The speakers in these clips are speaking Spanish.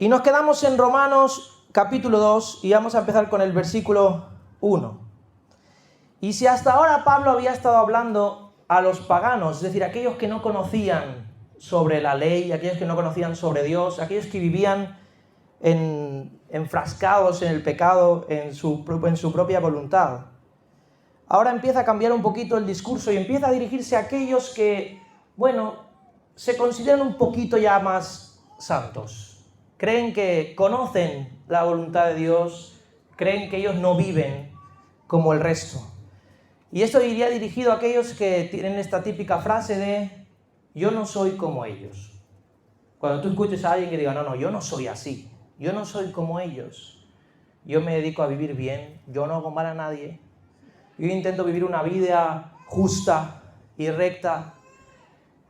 Y nos quedamos en Romanos capítulo 2 y vamos a empezar con el versículo 1. Y si hasta ahora Pablo había estado hablando a los paganos, es decir, aquellos que no conocían sobre la ley, aquellos que no conocían sobre Dios, aquellos que vivían enfrascados en el pecado, en su propia voluntad, ahora empieza a cambiar un poquito el discurso y empieza a dirigirse a aquellos que, se consideran un poquito ya más santos. Creen que conocen la voluntad de Dios, creen que ellos no viven como el resto. Y esto iría dirigido a aquellos que tienen esta típica frase de yo no soy como ellos. Cuando tú escuches a alguien que diga, no, yo no soy así, yo no soy como ellos, yo me dedico a vivir bien, yo no hago mal a nadie, yo intento vivir una vida justa y recta,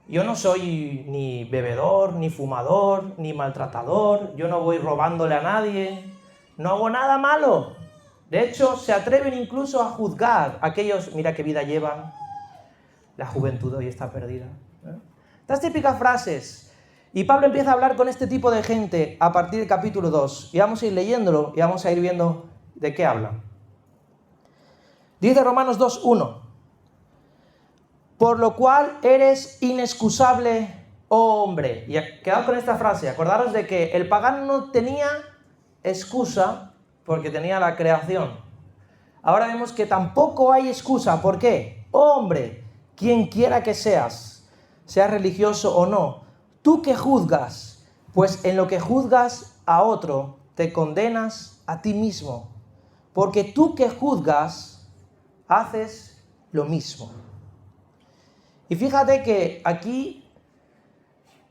yo no soy ni bebedor, ni fumador, ni maltratador, yo no voy robándole a nadie, no hago nada malo. De hecho, se atreven incluso a juzgar a aquellos, mira qué vida llevan, la juventud hoy está perdida. Estas típicas frases. Y Pablo empieza a hablar con este tipo de gente a partir del capítulo 2. Y vamos a ir leyéndolo y vamos a ir viendo de qué habla. Dice Romanos 2:1. Por lo cual eres inexcusable, oh hombre. Y quedaos con esta frase. Acordaros de que el pagano no tenía excusa porque tenía la creación. Ahora vemos que tampoco hay excusa. ¿Por qué? Oh hombre, quien quiera que seas religioso o no, tú que juzgas, pues en lo que juzgas a otro, te condenas a ti mismo. Porque tú que juzgas, haces lo mismo. Y fíjate que aquí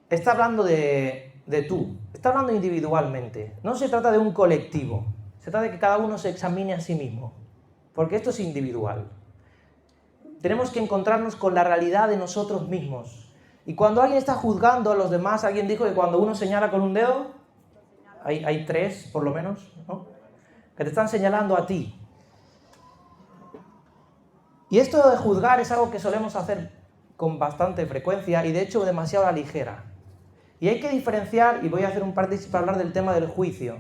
está hablando de tú, está hablando individualmente. No se trata de un colectivo, se trata de que cada uno se examine a sí mismo, porque esto es individual. Tenemos que encontrarnos con la realidad de nosotros mismos. Y cuando alguien está juzgando a los demás, alguien dijo que cuando uno señala con un dedo, hay tres por lo menos, ¿no?, que te están señalando a ti. Y esto de juzgar es algo que solemos hacer con bastante frecuencia y de hecho demasiado a la ligera. Y hay que diferenciar, y voy a hacer un paréntesis para hablar del tema del juicio.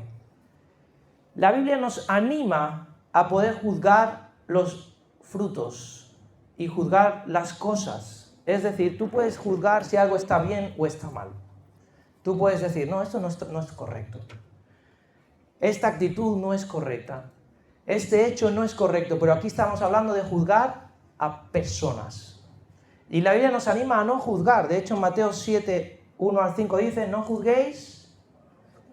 La Biblia nos anima a poder juzgar los frutos y juzgar las cosas. Es decir, tú puedes juzgar si algo está bien o está mal. Tú puedes decir, no, esto no es correcto. Esta actitud no es correcta. Este hecho no es correcto, pero aquí estamos hablando de juzgar a personas. Y la Biblia nos anima a no juzgar. De hecho, en Mateo 7, 1 al 5 dice, no juzguéis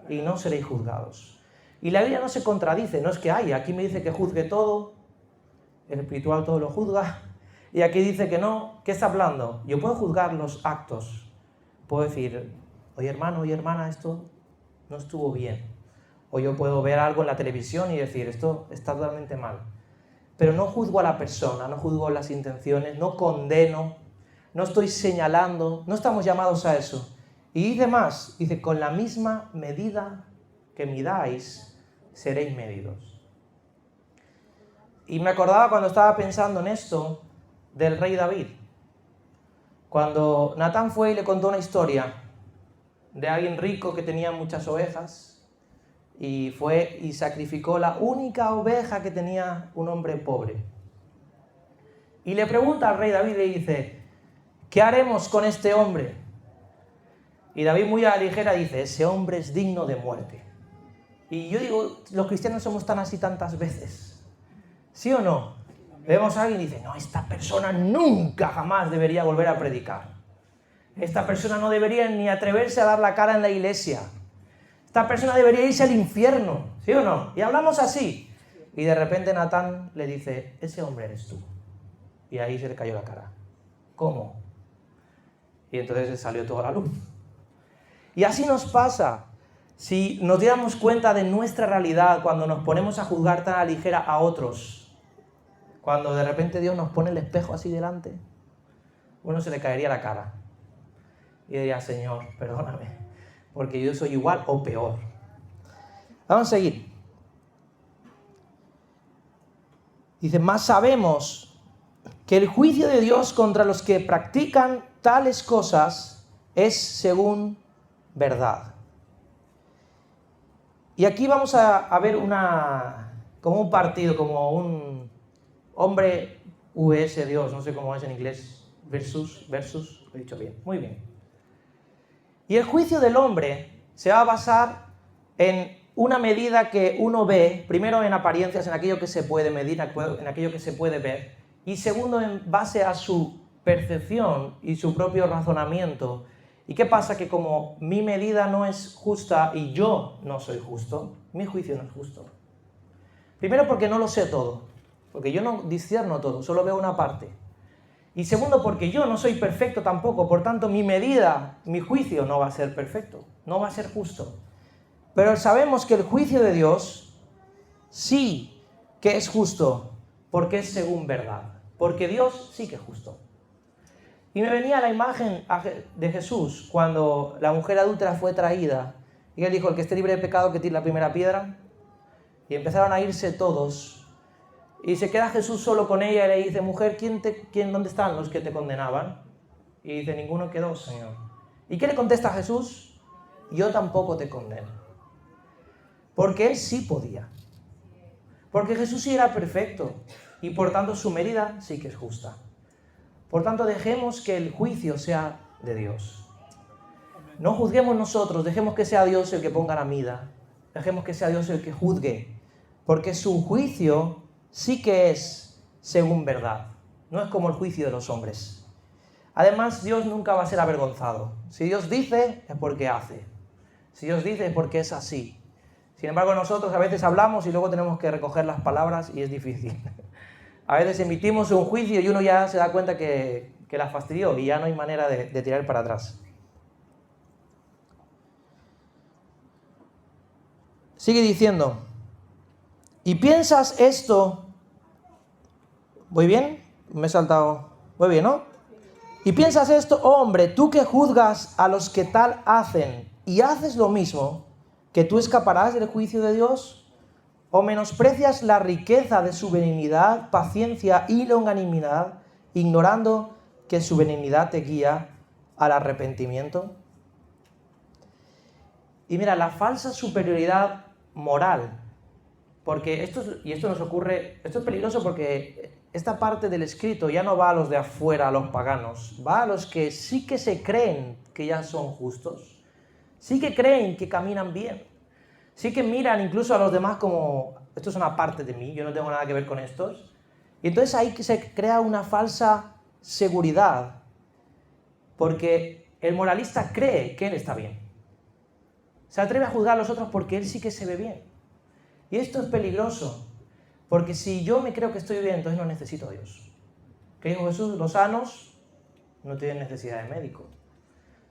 y no seréis juzgados. Y la Biblia no se contradice, no es que aquí me dice que juzgue todo, el espiritual todo lo juzga, y aquí dice que no. ¿Qué está hablando? Yo puedo juzgar los actos. Puedo decir, oye hermano, oye hermana, esto no estuvo bien. O yo puedo ver algo en la televisión y decir, esto está totalmente mal. Pero no juzgo a la persona, no juzgo las intenciones, no condeno, no estoy señalando, no estamos llamados a eso. Y dice más, dice, con la misma medida que midáis, seréis medidos. Y me acordaba cuando estaba pensando en esto del rey David. Cuando Natán fue y le contó una historia de alguien rico que tenía muchas ovejas y fue y sacrificó la única oveja que tenía un hombre pobre. Y le pregunta al rey David y le dice, ¿qué haremos con este hombre? Y David muy a la ligera dice, ese hombre es digno de muerte. Y yo digo, los cristianos somos tan así tantas veces. ¿Sí o no? Vemos a alguien y dice, no, esta persona nunca jamás debería volver a predicar. Esta persona no debería ni atreverse a dar la cara en la iglesia. Esta persona debería irse al infierno. ¿Sí o no? Y hablamos así. Y de repente Natán le dice, ese hombre eres tú. Y ahí se le cayó la cara. ¿Cómo? Y entonces salió toda la luz. Y así nos pasa. Si nos diéramos cuenta de nuestra realidad cuando nos ponemos a juzgar tan a la ligera a otros, cuando de repente Dios nos pone el espejo así delante, uno se le caería la cara. Y diría, Señor, perdóname, porque yo soy igual o peor. Vamos a seguir. Dice, más sabemos que el juicio de Dios contra los que practican tales cosas es según verdad. Y aquí vamos a ver como un partido, como un hombre vs Dios, no sé cómo es en inglés, versus, lo he dicho bien, muy bien. Y el juicio del hombre se va a basar en una medida que uno ve, primero en apariencias, en aquello que se puede medir, en aquello que se puede ver, y segundo en base a su percepción y su propio razonamiento. ¿Y qué pasa? Que como mi medida no es justa y yo no soy justo, mi juicio no es justo. Primero porque no lo sé todo, porque yo no discierno todo, solo veo una parte. Y segundo porque yo no soy perfecto tampoco, por tanto mi medida, mi juicio no va a ser perfecto, no va a ser justo. Pero sabemos que el juicio de Dios sí que es justo, porque es según verdad, porque Dios sí que es justo. Y me venía la imagen de Jesús cuando la mujer adúltera fue traída y él dijo, el que esté libre de pecado que tire la primera piedra, y empezaron a irse todos y se queda Jesús solo con ella y le dice, mujer, ¿dónde están los que te condenaban? Y dice, ninguno quedó, Señor. ¿Y qué le contesta Jesús? Yo tampoco te condeno. Porque él sí podía. Porque Jesús sí era perfecto y por tanto su medida sí que es justa. Por tanto, dejemos que el juicio sea de Dios. No juzguemos nosotros, dejemos que sea Dios el que ponga la medida. Dejemos que sea Dios el que juzgue. Porque su juicio sí que es según verdad. No es como el juicio de los hombres. Además, Dios nunca va a ser avergonzado. Si Dios dice, es porque hace. Si Dios dice, es porque es así. Sin embargo, nosotros a veces hablamos y luego tenemos que recoger las palabras y es difícil. A veces emitimos un juicio y uno ya se da cuenta que la fastidió y ya no hay manera de tirar para atrás. Sigue diciendo, ¿y piensas esto? ¿Voy bien? Me he saltado. ¿Voy bien, no? ¿Y piensas esto, oh hombre, tú que juzgas a los que tal hacen y haces lo mismo, que tú escaparás del juicio de Dios? ¿O menosprecias la riqueza de su benignidad, paciencia y longanimidad, ignorando que su benignidad te guía al arrepentimiento? Y mira, la falsa superioridad moral, porque esto nos ocurre, esto es peligroso porque esta parte del escrito ya no va a los de afuera, a los paganos, va a los que sí que se creen que ya son justos, sí que creen que caminan bien. Sí que miran incluso a los demás como, esto es una parte de mí, yo no tengo nada que ver con estos. Y entonces ahí que se crea una falsa seguridad, porque el moralista cree que él está bien. Se atreve a juzgar a los otros porque él sí que se ve bien. Y esto es peligroso, porque si yo me creo que estoy bien, entonces no necesito a Dios. ¿Qué dijo Jesús? Los sanos no tienen necesidad de médico.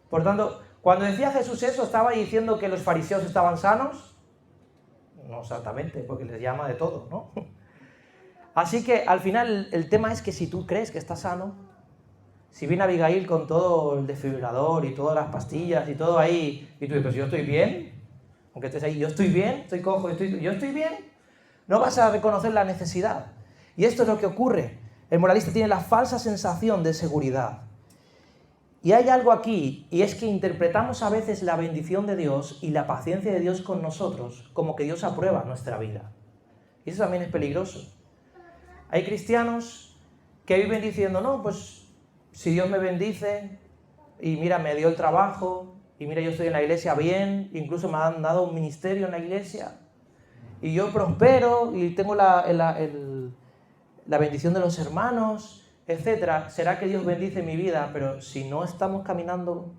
Por tanto, cuando decía Jesús eso, ¿estaba diciendo que los fariseos estaban sanos? No exactamente, porque les llama de todo, ¿no? Así que al final el tema es que si tú crees que estás sano, si viene Abigail con todo el desfibrilador y todas las pastillas y todo ahí, y tú dices, pues yo estoy bien, aunque estés ahí, yo estoy bien, estoy cojo, yo estoy bien, no vas a reconocer la necesidad. Y esto es lo que ocurre. El moralista tiene la falsa sensación de seguridad. Y hay algo aquí, y es que interpretamos a veces la bendición de Dios y la paciencia de Dios con nosotros como que Dios aprueba nuestra vida. Y eso también es peligroso. Hay cristianos que viven diciendo, no, pues si Dios me bendice, y mira, me dio el trabajo, y mira, yo estoy en la iglesia bien, incluso me han dado un ministerio en la iglesia, y yo prospero, y tengo la bendición de los hermanos, etcétera. Será que Dios bendice mi vida, pero si no estamos caminando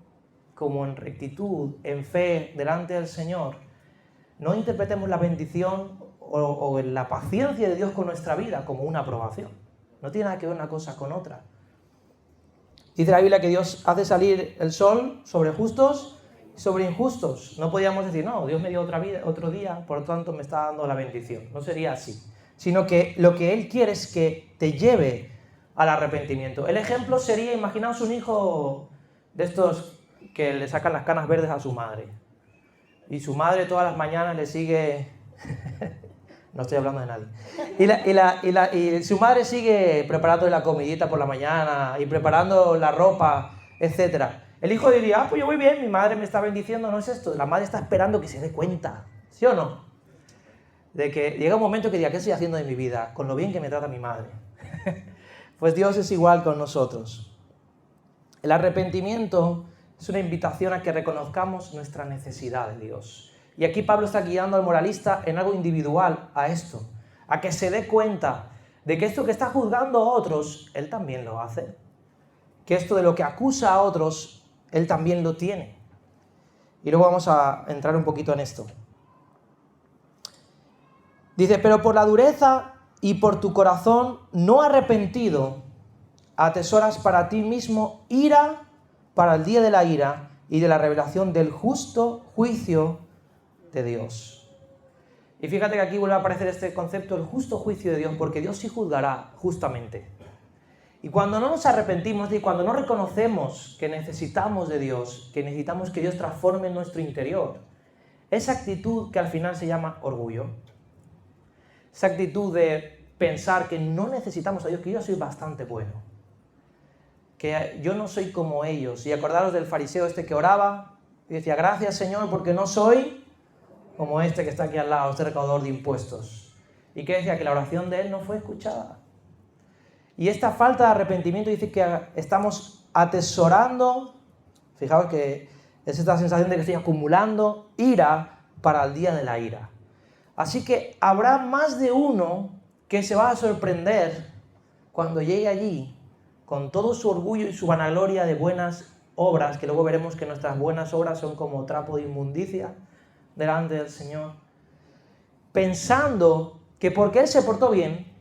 como en rectitud, en fe, delante del Señor, no interpretemos la bendición o la paciencia de Dios con nuestra vida como una aprobación. No tiene nada que ver una cosa con otra. Dice la Biblia que Dios hace salir el sol sobre justos y sobre injustos. No podíamos decir, no, Dios me dio otro día, por lo tanto me está dando la bendición. No sería así. Sino que lo que Él quiere es que te lleve al arrepentimiento. El ejemplo sería, imaginaos un hijo de estos que le sacan las canas verdes a su madre. Y su madre todas las mañanas le sigue... No estoy hablando de nadie. Y su madre sigue preparando la comidita por la mañana y preparando la ropa, etc. El hijo diría, pues yo voy bien, mi madre me está bendiciendo, no es esto. La madre está esperando que se dé cuenta. ¿Sí o no? De que llega un momento que diga, ¿qué estoy haciendo de mi vida? Con lo bien que me trata mi madre. Pues Dios es igual con nosotros. El arrepentimiento es una invitación a que reconozcamos nuestra necesidad de Dios. Y aquí Pablo está guiando al moralista en algo individual a esto, a que se dé cuenta de que esto que está juzgando a otros, él también lo hace. Que esto de lo que acusa a otros, él también lo tiene. Y luego vamos a entrar un poquito en esto. Dice, pero por la dureza y por tu corazón no arrepentido, atesoras para ti mismo ira para el día de la ira y de la revelación del justo juicio de Dios. Y fíjate que aquí vuelve a aparecer este concepto, el justo juicio de Dios, porque Dios sí juzgará justamente. Y cuando no nos arrepentimos y cuando no reconocemos que necesitamos de Dios, que necesitamos que Dios transforme nuestro interior, esa actitud que al final se llama orgullo, esa actitud de pensar que no necesitamos a Dios, que yo soy bastante bueno, que yo no soy como ellos. Y acordaros del fariseo este que oraba y decía, gracias Señor porque no soy como este que está aquí al lado, este recaudador de impuestos. Y que decía que la oración de él no fue escuchada. Y esta falta de arrepentimiento dice que estamos atesorando, fijaos que es esta sensación de que estoy acumulando ira para el día de la ira. Así que habrá más de uno que se va a sorprender cuando llegue allí con todo su orgullo y su vanagloria de buenas obras, que luego veremos que nuestras buenas obras son como trapo de inmundicia delante del Señor, pensando que porque Él se portó bien,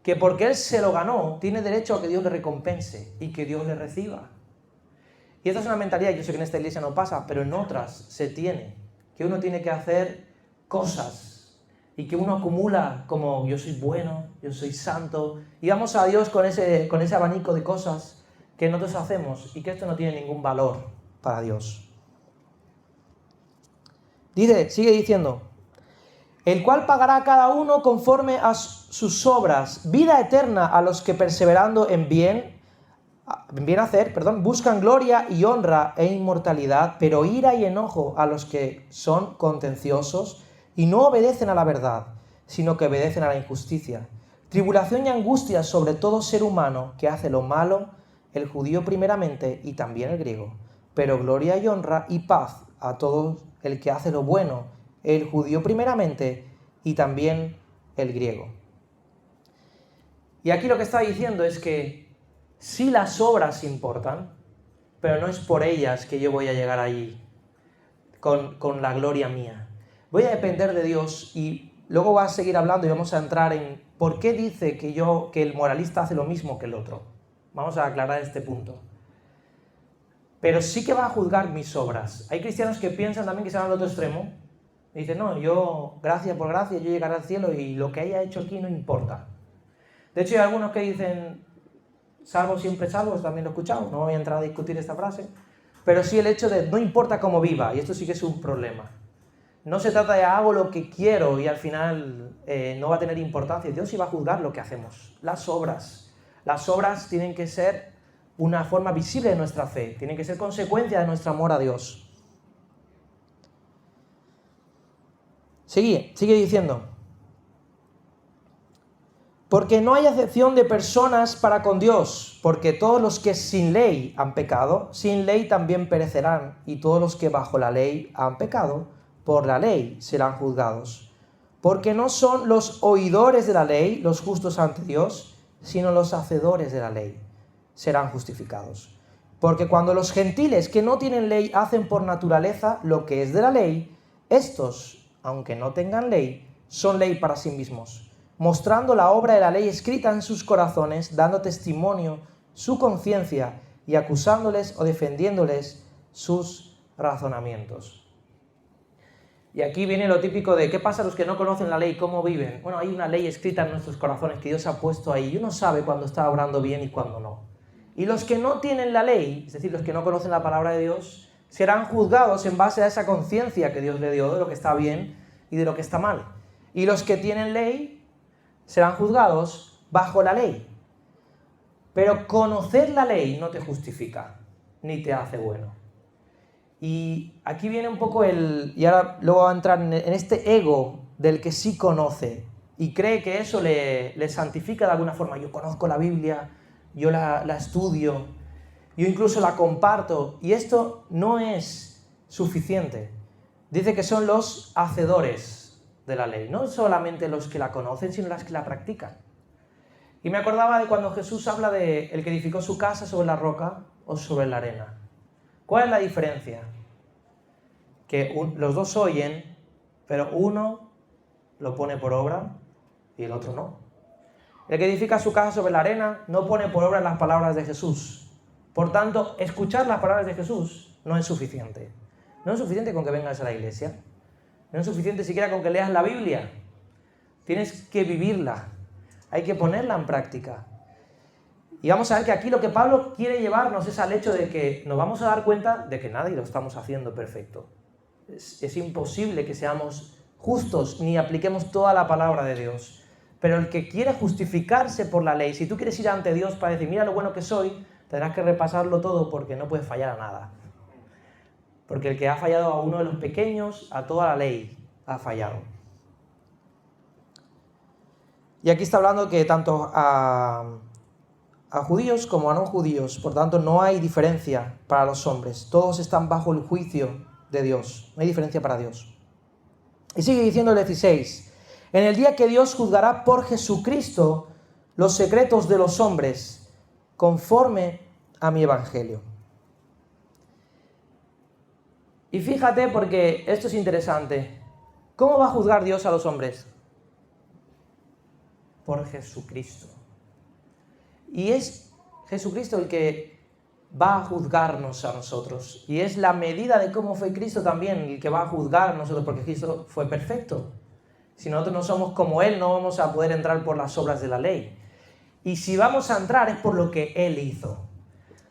que porque Él se lo ganó, tiene derecho a que Dios le recompense y que Dios le reciba. Y esta es una mentalidad, yo sé que en esta iglesia no pasa, pero en otras se tiene, que uno tiene que hacer cosas y que uno acumula como yo soy bueno, yo soy santo, y vamos a Dios con ese abanico de cosas que nosotros hacemos y que esto no tiene ningún valor para Dios. Sigue diciendo, el cual pagará a cada uno conforme a sus obras, vida eterna a los que perseverando en bien hacer, buscan gloria y honra e inmortalidad, pero ira y enojo a los que son contenciosos y no obedecen a la verdad, sino que obedecen a la injusticia. Tribulación y angustia sobre todo ser humano que hace lo malo, el judío primeramente y también el griego, pero gloria y honra y paz a todo el que hace lo bueno, el judío primeramente y también el griego. Y aquí lo que está diciendo es que sí las obras importan, pero no es por ellas que yo voy a llegar allí con la gloria mía. Voy a depender de Dios y luego va a seguir hablando y vamos a entrar en por qué dice que el moralista hace lo mismo que el otro. Vamos a aclarar este punto. Pero sí que va a juzgar mis obras. Hay cristianos que piensan también que se van al otro extremo y dicen, no, yo, gracia por gracia, yo llegaré al cielo y lo que haya hecho aquí no importa. De hecho, hay algunos que dicen, salvo siempre salvos, también lo he escuchado, no voy a entrar a discutir esta frase, pero sí el hecho de no importa cómo viva, y esto sí que es un problema. No se trata de hago lo que quiero y al final no va a tener importancia. Dios sí va a juzgar lo que hacemos, las obras. Las obras tienen que ser una forma visible de nuestra fe, tienen que ser consecuencia de nuestro amor a Dios. Sigue diciendo. Porque no hay acepción de personas para con Dios, porque todos los que sin ley han pecado, sin ley también perecerán, y todos los que bajo la ley han pecado, por la ley serán juzgados. Porque no son los oidores de la ley los justos ante Dios, sino los hacedores de la ley serán justificados. Porque cuando los gentiles que no tienen ley hacen por naturaleza lo que es de la ley, estos, aunque no tengan ley, son ley para sí mismos, mostrando la obra de la ley escrita en sus corazones, dando testimonio su conciencia y acusándoles o defendiéndoles sus razonamientos. Y aquí viene lo típico de ¿qué pasa a los que no conocen la ley? ¿Cómo viven? Bueno, hay una ley escrita en nuestros corazones que Dios ha puesto ahí y uno sabe cuándo está obrando bien y cuándo no. Y los que no tienen la ley, es decir, los que no conocen la palabra de Dios, serán juzgados en base a esa conciencia que Dios le dio de lo que está bien y de lo que está mal. Y los que tienen ley serán juzgados bajo la ley. Pero conocer la ley no te justifica, ni te hace bueno. Y aquí viene un poco y ahora luego va a entrar en este ego del que sí conoce y cree que eso le santifica de alguna forma. Yo conozco la Biblia, yo la estudio, yo incluso la comparto, y esto no es suficiente. Dice que son los hacedores de la ley, no solamente los que la conocen, sino los que la practican. Y me acordaba de cuando Jesús habla de el que edificó su casa sobre la roca o sobre la arena. ¿Cuál es la diferencia? Que los dos oyen, pero uno lo pone por obra y el otro no. El que edifica su casa sobre la arena no pone por obra las palabras de Jesús. Por tanto, escuchar las palabras de Jesús no es suficiente. No es suficiente con que vengas a la iglesia. No es suficiente siquiera con que leas la Biblia. Tienes que vivirla. Hay que ponerla en práctica. Y vamos a ver que aquí lo que Pablo quiere llevarnos es al hecho de que nos vamos a dar cuenta de que nadie lo estamos haciendo perfecto. Es imposible que seamos justos ni apliquemos toda la palabra de Dios. Pero el que quiere justificarse por la ley, si tú quieres ir ante Dios para decir, mira lo bueno que soy, tendrás que repasarlo todo porque no puedes fallar a nada. Porque el que ha fallado a uno de los pequeños, a toda la ley ha fallado. Y aquí está hablando que tanto a judíos como a no judíos, por tanto no hay diferencia para los hombres. Todos están bajo el juicio de Dios. No hay diferencia para Dios. Y sigue diciendo el 16. En el día que Dios juzgará por Jesucristo los secretos de los hombres, conforme a mi evangelio. Y fíjate, porque esto es interesante. ¿Cómo va a juzgar Dios a los hombres? Por Jesucristo. Y es Jesucristo el que va a juzgarnos a nosotros. Y es la medida de cómo fue Cristo también el que va a juzgar a nosotros, porque Cristo fue perfecto. Si nosotros no somos como Él, no vamos a poder entrar por las obras de la ley. Y si vamos a entrar es por lo que Él hizo.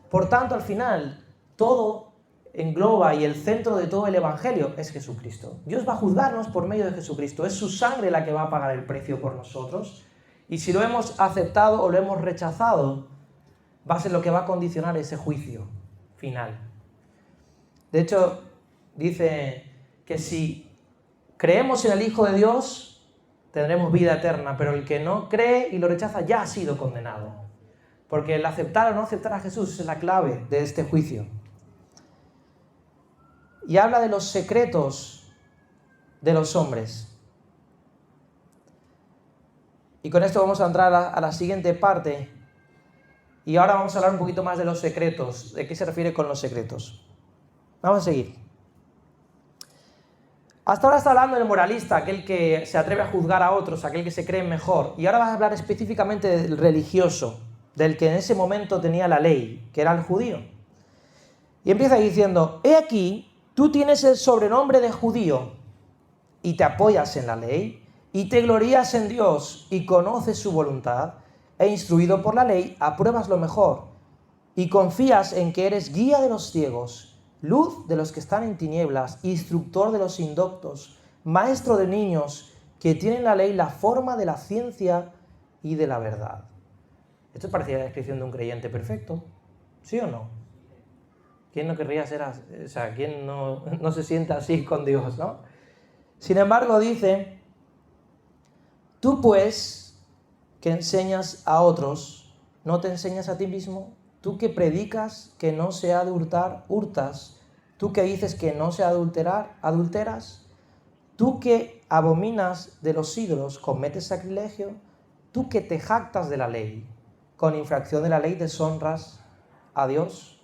Por tanto, al final, todo engloba y el centro de todo el Evangelio es Jesucristo. Dios va a juzgarnos por medio de Jesucristo. Es su sangre la que va a pagar el precio por nosotros. Y si lo hemos aceptado o lo hemos rechazado, va a ser lo que va a condicionar ese juicio final. De hecho, dice que si creemos en el Hijo de Dios, tendremos vida eterna, pero el que no cree y lo rechaza ya ha sido condenado. Porque el aceptar o no aceptar a Jesús es la clave de este juicio. Y habla de los secretos de los hombres. Y con esto vamos a entrar a la siguiente parte. Y ahora vamos a hablar un poquito más de los secretos. ¿De qué se refiere con los secretos? Vamos a seguir. Hasta ahora está hablando del moralista, aquel que se atreve a juzgar a otros, aquel que se cree mejor. Y ahora vas a hablar específicamente del religioso, del que en ese momento tenía la ley, que era el judío. Y empieza diciendo, he aquí, tú tienes el sobrenombre de judío y te apoyas en la ley y te glorías en Dios y conoces su voluntad e instruido por la ley apruebas lo mejor y confías en que eres guía de los ciegos, luz de los que están en tinieblas, instructor de los indoctos, maestro de niños que tienen la ley la forma de la ciencia y de la verdad. Esto parecía la descripción de un creyente perfecto, ¿sí o no? ¿Quién no querría ser así? O sea, ¿quién no se sienta así con Dios, no? Sin embargo, dice, tú pues, que enseñas a otros, ¿no te enseñas a ti mismo? Tú que predicas que no se ha de hurtar, hurtas. Tú que dices que no se ha de adulterar, adulteras. Tú que abominas de los ídolos, cometes sacrilegio. Tú que te jactas de la ley, con infracción de la ley deshonras a Dios.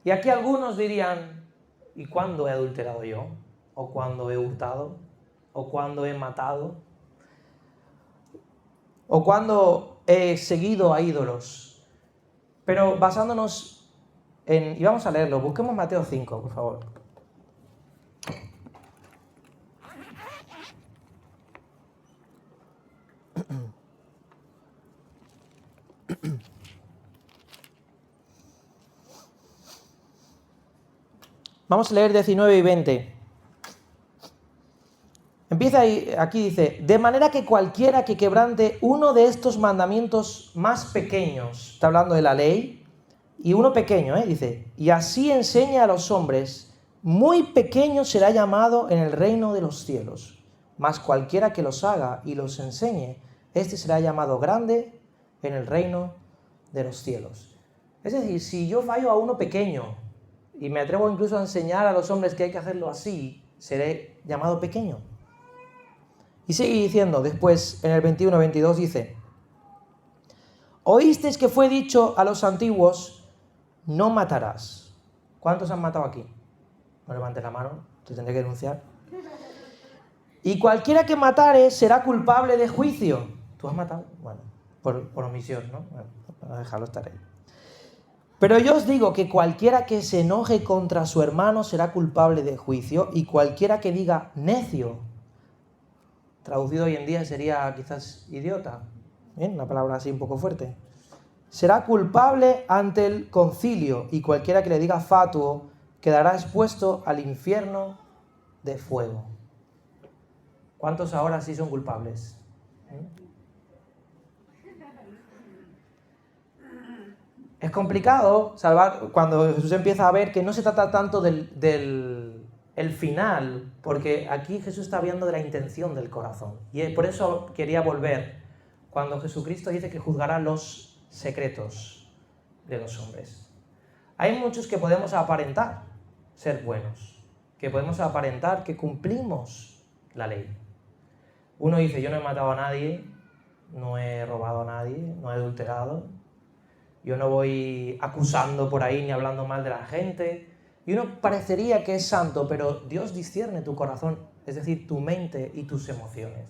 Y aquí algunos dirían, ¿y cuándo he adulterado yo? ¿O cuándo he hurtado? ¿O cuándo he matado? ¿O cuándo he seguido a ídolos? Pero basándonos en... Y vamos a leerlo, busquemos Mateo 5, por favor. Vamos a leer 19 y 20. Empieza ahí, aquí dice, de manera que cualquiera que quebrante uno de estos mandamientos más pequeños, está hablando de la ley, y uno pequeño, dice, y así enseña a los hombres, muy pequeño será llamado en el reino de los cielos, mas cualquiera que los haga y los enseñe, este será llamado grande en el reino de los cielos. Es decir, si yo fallo a uno pequeño y me atrevo incluso a enseñar a los hombres que hay que hacerlo así, seré llamado pequeño. Y sigue diciendo, después en el 21-22 dice: oísteis que fue dicho a los antiguos, no matarás. ¿Cuántos han matado aquí? No levantes la mano, te tendré que denunciar. Y cualquiera que matare será culpable de juicio. ¿Tú has matado? Bueno, por omisión, ¿no? Bueno, vamos a dejarlo estar ahí. Pero yo os digo que cualquiera que se enoje contra su hermano será culpable de juicio, y cualquiera que diga necio, traducido hoy en día sería quizás idiota, ¿bien? Una palabra así un poco fuerte, será culpable ante el concilio, y cualquiera que le diga fatuo quedará expuesto al infierno de fuego. ¿Cuántos ahora sí son culpables? Es complicado salvar cuando Jesús empieza a ver que no se trata tanto del final, porque aquí Jesús está hablando de la intención del corazón. Y por eso quería volver cuando Jesucristo dice que juzgará los secretos de los hombres. Hay muchos que podemos aparentar ser buenos, que podemos aparentar que cumplimos la ley. Uno dice, yo no he matado a nadie, no he robado a nadie, no he adulterado, yo no voy acusando por ahí ni hablando mal de la gente. Y uno parecería que es santo, pero Dios discierne tu corazón, es decir, tu mente y tus emociones.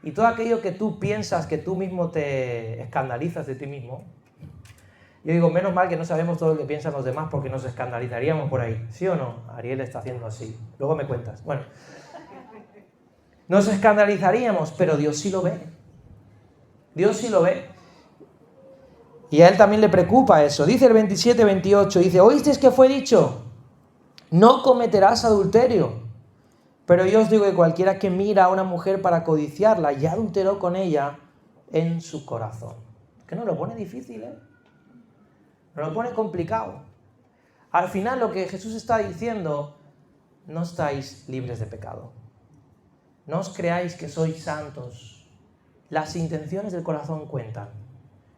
Y todo aquello que tú piensas, que tú mismo te escandalizas de ti mismo. Yo digo, menos mal que no sabemos todo lo que piensan los demás porque nos escandalizaríamos por ahí. ¿Sí o no? Ariel está haciendo así. Luego me cuentas. Bueno, nos escandalizaríamos, pero Dios sí lo ve. Dios sí lo ve. Y a él también le preocupa eso. Dice el 27-28, dice, ¿oísteis que fue dicho? No cometerás adulterio. Pero yo os digo que cualquiera que mira a una mujer para codiciarla, ya adulteró con ella en su corazón. Que no lo pone difícil, ¿eh? No lo pone complicado. Al final lo que Jesús está diciendo, no estáis libres de pecado. No os creáis que sois santos. Las intenciones del corazón cuentan.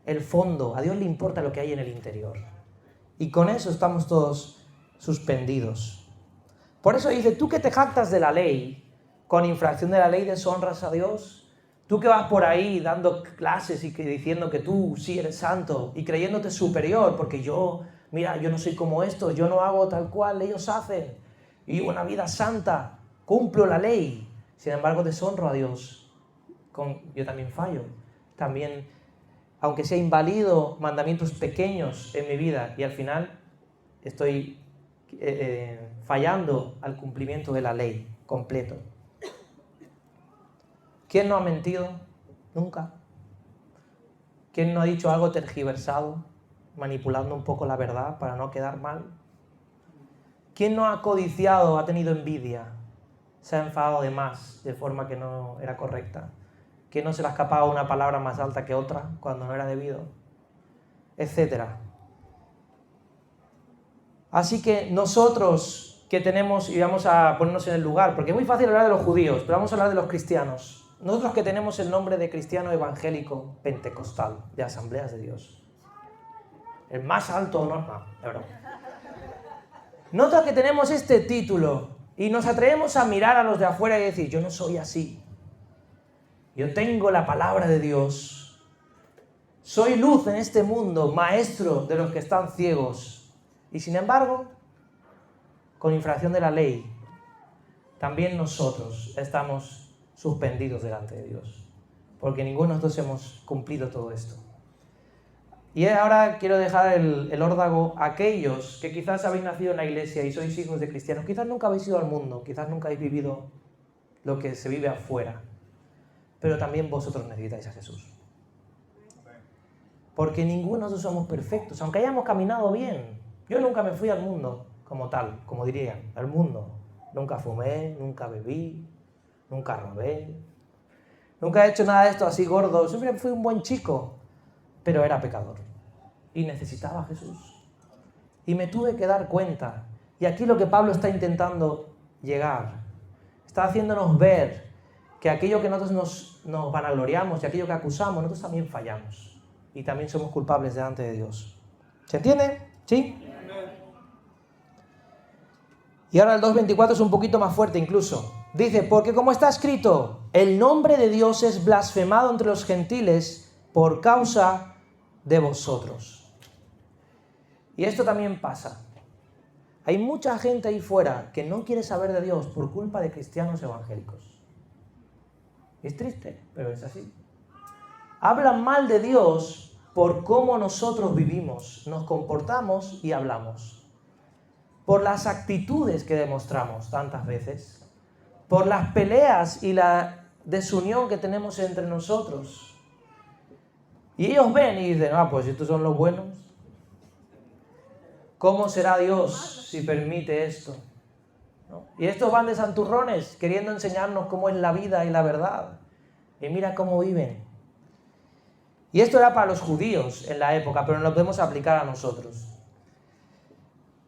El fondo, a Dios le importa lo que hay en el interior. Y con eso estamos todos suspendidos. Por eso dice, tú que te jactas de la ley, con infracción de la ley deshonras a Dios. Tú que vas por ahí dando clases y diciendo que tú sí eres santo y creyéndote superior, porque yo, mira, yo no soy como estos, yo no hago tal cual ellos hacen. Y vivo una vida santa, cumplo la ley. Sin embargo, deshonro a Dios. Yo también fallo. También, aunque sea invalido mandamientos pequeños en mi vida y al final estoy fallando al cumplimiento de la ley completo. ¿Quién no ha mentido? Nunca. ¿Quién no ha dicho algo tergiversado, manipulando un poco la verdad para no quedar mal? ¿Quién no ha codiciado, ha tenido envidia, se ha enfadado de más de forma que no era correcta? ¿Quién no se le ha escapado una palabra más alta que otra cuando no era debido? Etcétera. Así que nosotros que tenemos, y vamos a ponernos en el lugar, porque es muy fácil hablar de los judíos, pero vamos a hablar de los cristianos. Nosotros que tenemos el nombre de cristiano evangélico pentecostal, de Asambleas de Dios. El más alto honor, no, de verdad. Nosotros que tenemos este título y nos atrevemos a mirar a los de afuera y decir, yo no soy así. Yo tengo la palabra de Dios. Soy luz en este mundo, maestro de los que están ciegos. Y sin embargo, con infracción de la ley, también nosotros estamos suspendidos delante de Dios, porque ninguno de nosotros hemos cumplido todo esto. Y ahora quiero dejar el órdago a aquellos que quizás habéis nacido en la iglesia y sois hijos de cristianos, quizás nunca habéis ido al mundo, quizás nunca habéis vivido lo que se vive afuera, pero también vosotros necesitáis a Jesús. Porque ninguno de nosotros somos perfectos, aunque hayamos caminado bien. Yo nunca me fui al mundo como tal, como dirían, al mundo. Nunca fumé, nunca bebí, nunca robé, nunca he hecho nada de esto así gordo. Siempre fui un buen chico, pero era pecador y necesitaba a Jesús. Y me tuve que dar cuenta. Y Y aquí lo que Pablo está intentando llegar, está haciéndonos ver que aquello que nosotros nos vanagloriamos y aquello que acusamos, nosotros también fallamos. Y también somos culpables delante de Dios. ¿Se entiende? ¿Sí? Y ahora el 2.24 es un poquito más fuerte incluso. Dice, porque como está escrito, el nombre de Dios es blasfemado entre los gentiles por causa de vosotros. Y esto también pasa. Hay mucha gente ahí fuera que no quiere saber de Dios por culpa de cristianos evangélicos. Es triste, pero es así. Hablan mal de Dios por cómo nosotros vivimos, nos comportamos y hablamos. Por las actitudes que demostramos tantas veces. Por las peleas y la desunión que tenemos entre nosotros. Y ellos ven y dicen, pues estos son los buenos. ¿Cómo será Dios si permite esto? ¿No? Y estos van de santurrones queriendo enseñarnos cómo es la vida y la verdad. Y mira cómo viven. Y esto era para los judíos en la época, pero no lo podemos aplicar a nosotros.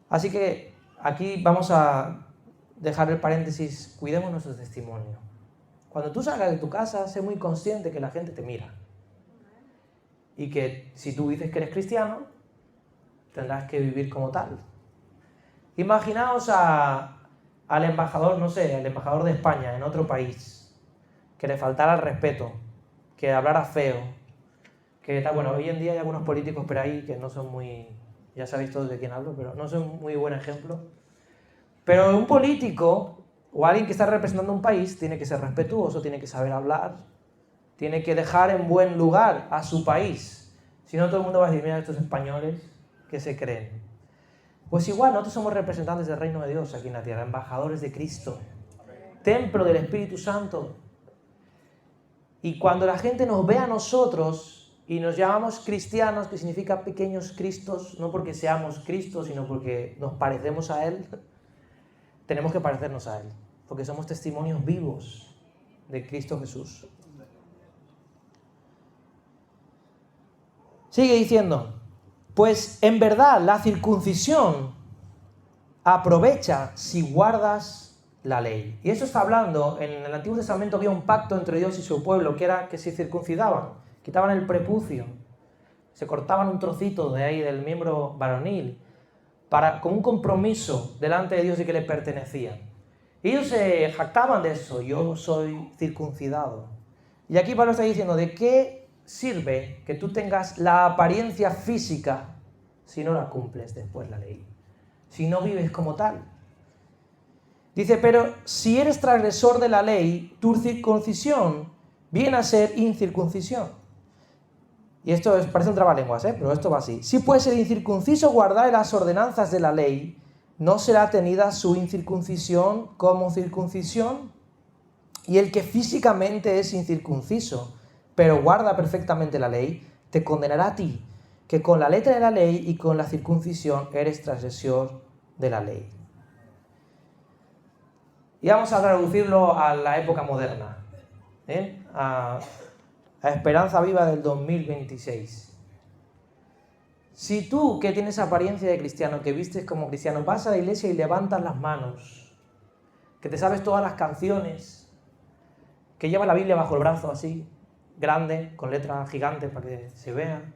Así que aquí vamos a dejar el paréntesis, cuidemos nuestro testimonio. Cuando tú salgas de tu casa, sé muy consciente que la gente te mira. Y que si tú dices que eres cristiano, tendrás que vivir como tal. Imaginaos al embajador, no sé, al embajador de España en otro país, que le faltara el respeto, que hablara feo, que tal, bueno, hoy en día hay algunos políticos por ahí que no son muy, ya sabéis todos de quién hablo, pero no son muy buen ejemplo. Pero un político o alguien que está representando un país tiene que ser respetuoso, tiene que saber hablar, tiene que dejar en buen lugar a su país. Si no, todo el mundo va a decir, mira, estos españoles que se creen. Pues igual, nosotros somos representantes del reino de Dios aquí en la tierra, embajadores de Cristo, templo del Espíritu Santo. Y cuando la gente nos ve a nosotros y nos llamamos cristianos, que significa pequeños cristos, no porque seamos Cristo, sino porque nos parecemos a Él, tenemos que parecernos a Él, porque somos testimonios vivos de Cristo Jesús. Sigue diciendo, pues en verdad la circuncisión aprovecha si guardas la ley. Y eso está hablando, en el Antiguo Testamento había un pacto entre Dios y su pueblo, que era que se circuncidaban, quitaban el prepucio, se cortaban un trocito de ahí del miembro varonil, con un compromiso delante de Dios y que le pertenecían. Y ellos se jactaban de eso, yo soy circuncidado. Y aquí Pablo está diciendo, ¿de qué sirve que tú tengas la apariencia física si no la cumples después la ley? Si no vives como tal. Dice, pero si eres transgresor de la ley, tu circuncisión viene a ser incircuncisión. Y esto parece un trabalenguas, pero esto va así. Si pues el incircunciso guardare las ordenanzas de la ley, ¿no será tenida su incircuncisión como circuncisión? Y el que físicamente es incircunciso, pero guarda perfectamente la ley, te condenará a ti, que con la letra de la ley y con la circuncisión eres transgresor de la ley. Y vamos a traducirlo a la época moderna, a Esperanza Viva del 2026. Si tú, que tienes apariencia de cristiano, que vistes como cristiano, vas a la iglesia y levantas las manos, que te sabes todas las canciones, que llevas la Biblia bajo el brazo así, grande, con letras gigantes para que se vea.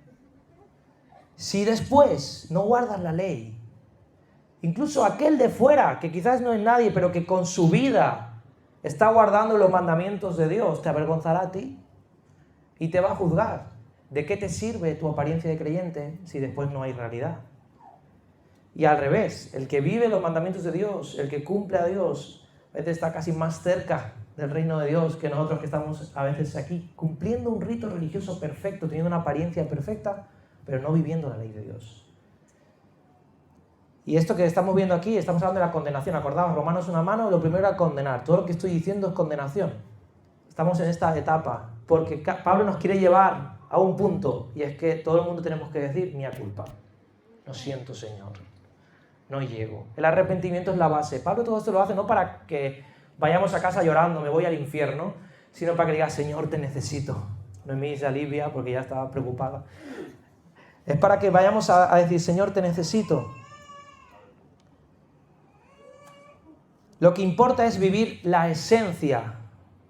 Si después no guardas la ley, incluso aquel de fuera, que quizás no es nadie, pero que con su vida está guardando los mandamientos de Dios, te avergonzará a ti y te va a juzgar. ¿De qué te sirve tu apariencia de creyente si después no hay realidad? Y al revés, el que vive los mandamientos de Dios, el que cumple a Dios, a veces está casi más cerca del reino de Dios que nosotros que estamos a veces aquí, cumpliendo un rito religioso perfecto, teniendo una apariencia perfecta, pero no viviendo la ley de Dios. Y esto que estamos viendo aquí, estamos hablando de la condenación. Acordaos, Romanos una mano, lo primero era condenar. Todo lo que estoy diciendo es condenación. Estamos en esta etapa, porque Pablo nos quiere llevar a un punto, y es que todo el mundo tenemos que decir, mía culpa. Lo siento, Señor. No llego. El arrepentimiento es la base. Pablo todo esto lo hace no para que vayamos a casa llorando, me voy al infierno, sino para que diga, Señor, te necesito. Noemí se alivia porque ya estaba preocupada. Es para que vayamos a decir, Señor, te necesito. Lo que importa es vivir la esencia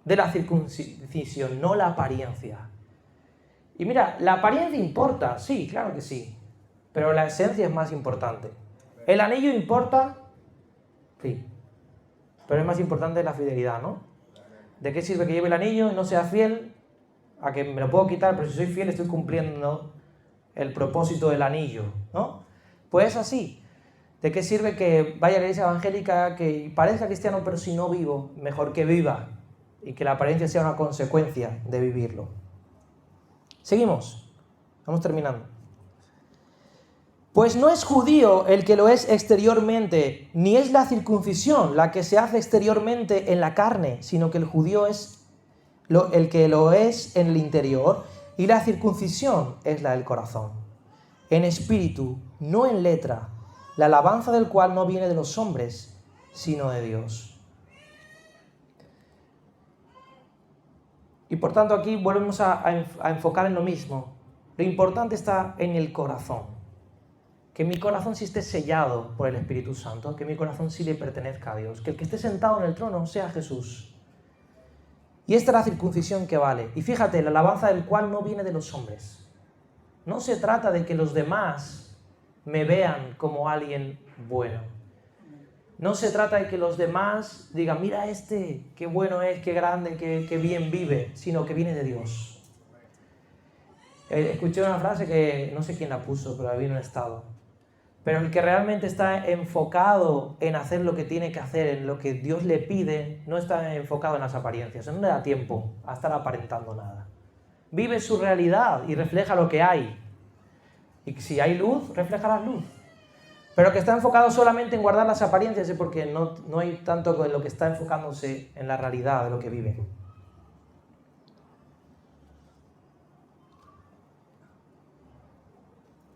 de la circuncisión, no la apariencia. Y mira, la apariencia importa, sí, claro que sí, pero la esencia es más importante. ¿El anillo importa? Sí, pero es más importante la fidelidad, ¿no? ¿De qué sirve que lleve el anillo y no sea fiel? A que me lo puedo quitar, pero si soy fiel estoy cumpliendo el propósito del anillo, ¿no? Pues es así. ¿De qué sirve que vaya a la iglesia evangélica, que parezca cristiano, pero si no vivo, mejor que viva? Y que la apariencia sea una consecuencia de vivirlo. Seguimos. Vamos terminando. Pues no es judío el que lo es exteriormente, ni es la circuncisión la que se hace exteriormente en la carne, sino que el judío es el que lo es en el interior, y la circuncisión es la del corazón, en espíritu, no en letra, la alabanza del cual no viene de los hombres, sino de Dios. Y por tanto aquí volvemos a enfocar en lo mismo. Lo importante está en el corazón. Que mi corazón sí esté sellado por el Espíritu Santo, que mi corazón sí le pertenezca a Dios, que el que esté sentado en el trono sea Jesús. Y esta es la circuncisión que vale. Y fíjate, la alabanza del cual no viene de los hombres. No se trata de que los demás me vean como alguien bueno. No se trata de que los demás digan, mira qué bueno es, qué grande, qué bien vive, sino que viene de Dios. Escuché una frase que no sé quién la puso, pero la vi en un estado. Pero el que realmente está enfocado en hacer lo que tiene que hacer, en lo que Dios le pide, no está enfocado en las apariencias, no le da tiempo a estar aparentando nada. Vive su realidad y refleja lo que hay. Y si hay luz, reflejará luz. Pero que está enfocado solamente en guardar las apariencias es porque no hay tanto en lo que está enfocándose en la realidad de lo que vive.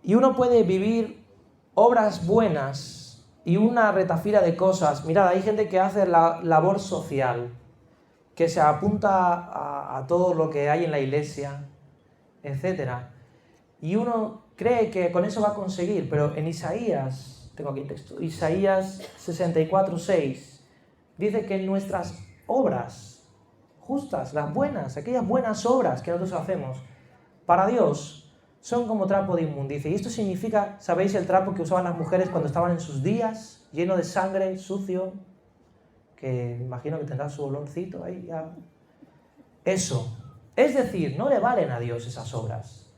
Y uno puede vivir obras buenas y una retafila de cosas. Mirad, hay gente que hace la labor social, que se apunta a todo lo que hay en la iglesia, etc. Y uno cree que con eso va a conseguir, pero en Isaías, tengo aquí el texto, Isaías 64:6, dice que nuestras obras justas, las buenas, aquellas buenas obras que nosotros hacemos, para Dios son como trapo de inmundicia. Y esto significa, ¿sabéis el trapo que usaban las mujeres cuando estaban en sus días, lleno de sangre, sucio, que imagino que tendrá su olorcito ahí ya? Eso. Es decir, no le valen a Dios esas obras.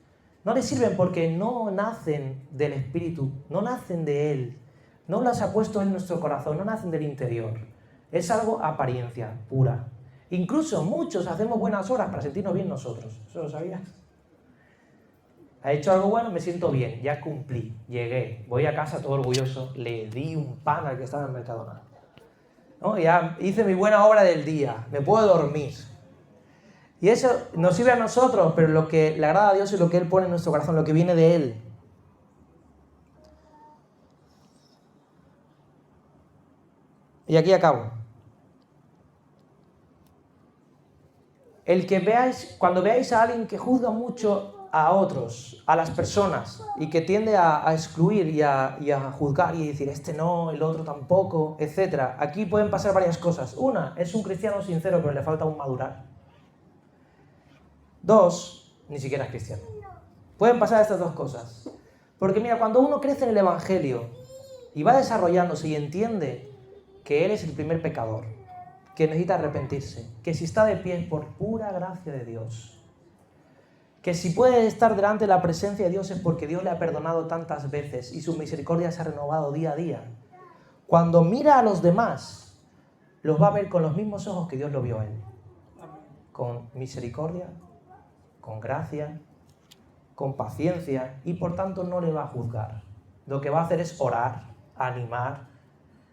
No le sirven porque no nacen del Espíritu, no nacen de Él. No las ha puesto en nuestro corazón, no nacen del interior. Es algo apariencia pura. Incluso muchos hacemos buenas obras para sentirnos bien nosotros. ¿Eso lo sabías? ¿Ha hecho algo bueno? Me siento bien, ya cumplí, llegué, voy a casa todo orgulloso, le di un pan al que estaba en el Mercadona. ¿No? Ya hice mi buena obra del día, me puedo dormir. Y eso nos sirve a nosotros, pero lo que le agrada a Dios es lo que Él pone en nuestro corazón, lo que viene de Él. Y aquí acabo. Cuando veáis a alguien que juzga mucho a otros, a las personas, y que tiende a excluir y a juzgar y decir, este no, el otro tampoco, etc. Aquí pueden pasar varias cosas. Una, es un cristiano sincero, pero le falta aún madurar. Dos, ni siquiera es cristiano. Pueden pasar estas dos cosas. Porque mira, cuando uno crece en el Evangelio y va desarrollándose y entiende que él es el primer pecador, que necesita arrepentirse, que si está de pie es por pura gracia de Dios, que si puede estar delante de la presencia de Dios es porque Dios le ha perdonado tantas veces y su misericordia se ha renovado día a día. Cuando mira a los demás, los va a ver con los mismos ojos que Dios lo vio a él. Con misericordia, con gracia, con paciencia, y por tanto no le va a juzgar. Lo que va a hacer es orar, animar,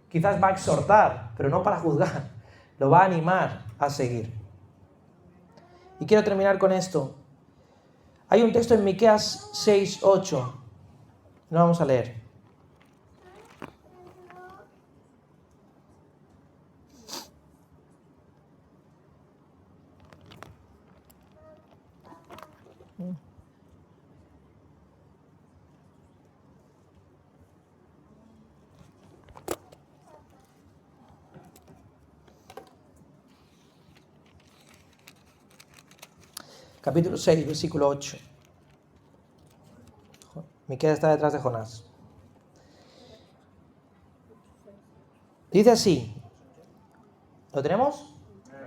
quizás va a exhortar, pero no para juzgar, lo va a animar a seguir. Y quiero terminar con esto. Hay un texto en Miqueas 6:8, lo vamos a leer. capítulo 6, versículo 8. Miqueas está detrás de Jonás. Dice así, ¿lo tenemos?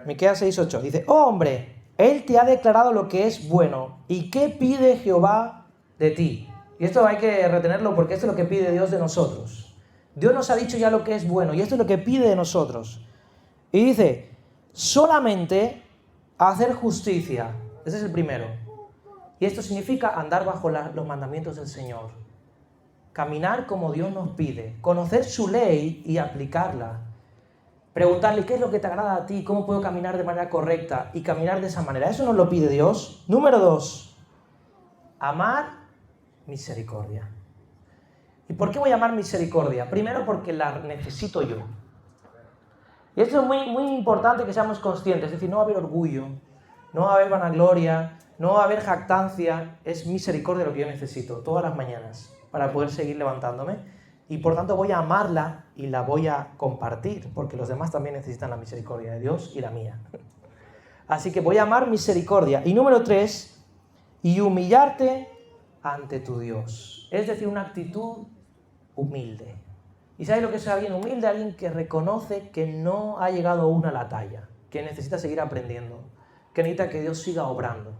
Miqueas 6, 8. Dice, oh hombre, él te ha declarado lo que es bueno. ¿Y qué pide Jehová de ti? Y esto hay que retenerlo porque esto es lo que pide Dios de nosotros. Dios nos ha dicho ya lo que es bueno y esto es lo que pide de nosotros. Y dice, solamente hacer justicia. Ese es el primero. Y esto significa andar bajo los mandamientos del Señor. Caminar como Dios nos pide. Conocer su ley y aplicarla. Preguntarle, ¿qué es lo que te agrada a ti? ¿Cómo puedo caminar de manera correcta? Y caminar de esa manera. Eso nos lo pide Dios. Número 2. Amar misericordia. ¿Y por qué voy a amar misericordia? Primero porque la necesito yo. Y esto es muy, muy importante que seamos conscientes. Es decir, no va a haber orgullo, no va a haber vanagloria, no va a haber jactancia. Es misericordia lo que yo necesito todas las mañanas para poder seguir levantándome. Y por tanto voy a amarla y la voy a compartir, porque los demás también necesitan la misericordia de Dios y la mía. Así que voy a amar misericordia. Y número 3, y humillarte ante tu Dios. Es decir, una actitud humilde. ¿Y sabes lo que es alguien humilde? Alguien que reconoce que no ha llegado aún a la talla, que necesita seguir aprendiendo, que necesita que Dios siga obrando.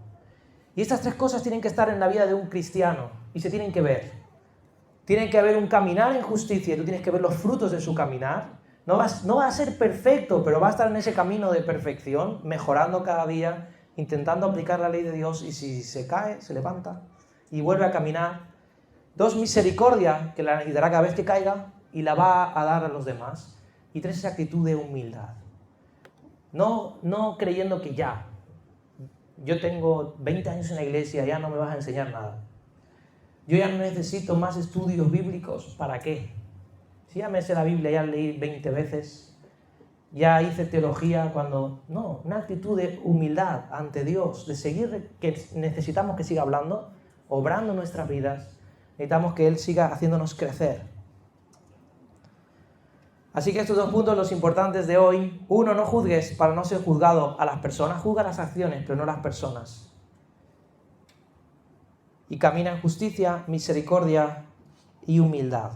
Y estas 3 cosas tienen que estar en la vida de un cristiano y se tienen que ver. Tiene que haber un caminar en justicia y tú tienes que ver los frutos de su caminar. No va a ser perfecto, pero va a estar en ese camino de perfección, mejorando cada día, intentando aplicar la ley de Dios y si se cae, se levanta y vuelve a caminar. 2, misericordia, que la necesitará cada vez que caiga y la va a dar a los demás. Y 3, esa actitud de humildad. No creyendo que ya, yo tengo 20 años en la iglesia, ya no me vas a enseñar nada. Yo ya no necesito más estudios bíblicos, ¿para qué? Si ya me sé la Biblia, ya leí 20 veces, ya hice teología cuando... No, una actitud de humildad ante Dios, de seguir, que necesitamos que siga hablando, obrando nuestras vidas, necesitamos que Él siga haciéndonos crecer. Así que estos 2 puntos los importantes de hoy. 1, no juzgues para no ser juzgado a las personas, juzga las acciones, pero no las personas. Y camina en justicia, misericordia y humildad.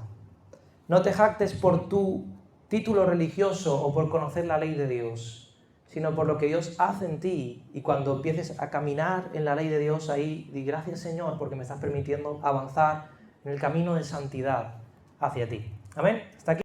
No te jactes por tu título religioso o por conocer la ley de Dios, sino por lo que Dios hace en ti. Y cuando empieces a caminar en la ley de Dios, ahí di gracias Señor porque me estás permitiendo avanzar en el camino de santidad hacia ti. Amén. ¿Hasta aquí?